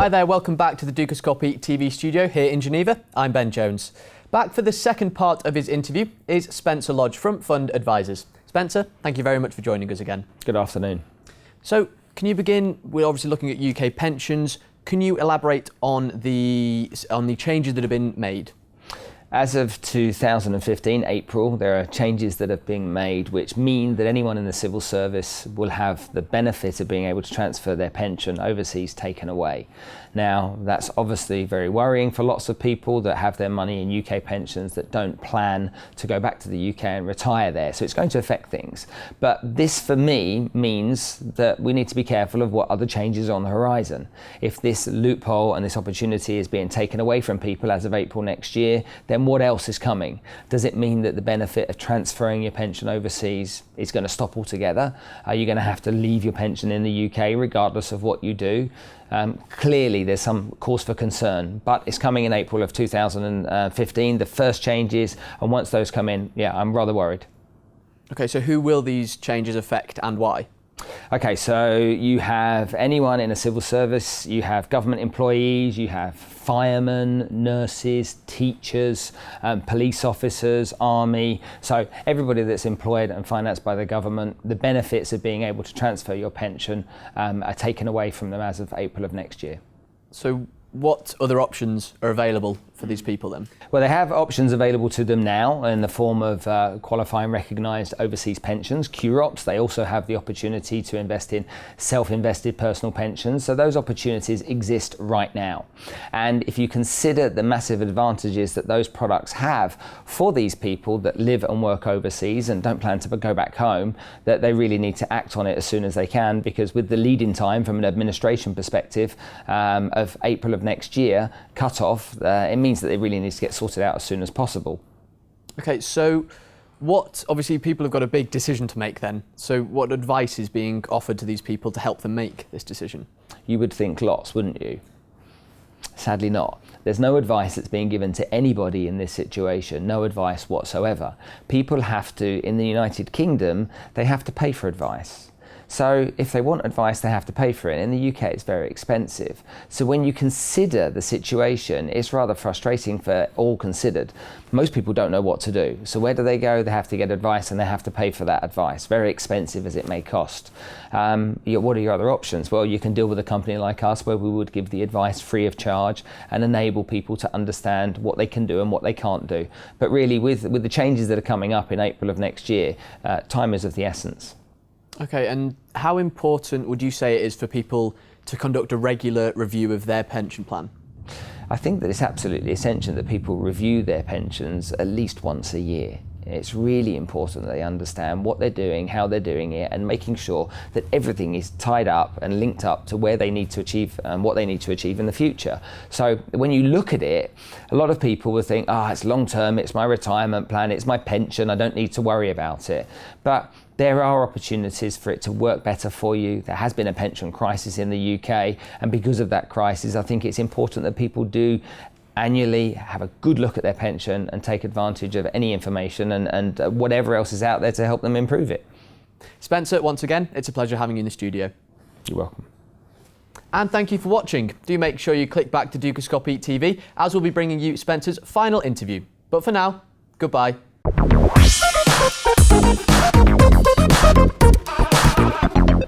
Hi there, welcome back to the Dukascopy TV studio here in Geneva. I'm Ben Jones. Back for the second part of his interview is Spencer Lodge from Fund Advisors. Spencer, thank you very much for joining us again. Good afternoon. So, can you begin? We're obviously looking at UK pensions. Can you elaborate on the changes that have been made? As of 2015, April, there are changes that have been made which mean that anyone in the civil service will have the benefit of being able to transfer their pension overseas taken away. Now, that's obviously very worrying for lots of people that have their money in UK pensions that don't plan to go back to the UK and retire there. So it's going to affect things. But this, for me, means that we need to be careful of what other changes are on the horizon. If this loophole and this opportunity is being taken away from people as of April next year, then what else is coming? Does it mean that the benefit of transferring your pension overseas is going to stop altogether? Are you going to have to leave your pension in the UK regardless of what you do? Clearly there's some cause for concern, but it's coming in April of 2015, the first changes, and once those come in, yeah, I'm rather worried. Okay, so who will these changes affect and why? Okay, so you have anyone in a civil service, you have government employees, you have firemen, nurses, teachers, police officers, army. So everybody that's employed and financed by the government, the benefits of being able to transfer your pension are taken away from them as of April of next year. So what other options are available for these people then? Well, they have options available to them now in the form of qualifying recognised overseas pensions, QROPs. They also have the opportunity to invest in self-invested personal pensions. So those opportunities exist right now. And if you consider the massive advantages that those products have for these people that live and work overseas and don't plan to go back home, that they really need to act on it as soon as they can, because with the lead-in time from an administration perspective of April of next year cut-off, it means that they really need to get sorted out as soon as possible. Okay, so obviously people have got a big decision to make then, so what advice is being offered to these people to help them make this decision? You would think lots, wouldn't you? Sadly not. There's no advice that's being given to anybody in this situation, no advice whatsoever. People have to, in the United Kingdom, they have to pay for advice. So if they want advice, they have to pay for it. In the UK, it's very expensive. So when you consider the situation, it's rather frustrating for all considered. Most people don't know what to do. So where do they go? They have to get advice and they have to pay for that advice, very expensive as it may cost. What are your other options? Well, you can deal with a company like us where we would give the advice free of charge and enable people to understand what they can do and what they can't do. But really, with the changes that are coming up in April of next year, time is of the essence. Okay, and how important would you say it is for people to conduct a regular review of their pension plan? I think that it's absolutely essential that people review their pensions at least once a year. It's really important that they understand what they're doing, how they're doing it, and making sure that everything is tied up and linked up to where they need to achieve and what they need to achieve in the future. So when you look at it, a lot of people will think, it's long term, it's my retirement plan, it's my pension, I don't need to worry about it. But there are opportunities for it to work better for you. There has been a pension crisis in the UK, and because of that crisis, I think it's important that people do annually have a good look at their pension and take advantage of any information and whatever else is out there to help them improve it. Spencer, once again, it's a pleasure having you in the studio. You're welcome. And thank you for watching. Do make sure you click back to Dukascopy TV, as we'll be bringing you Spencer's final interview. But for now, goodbye.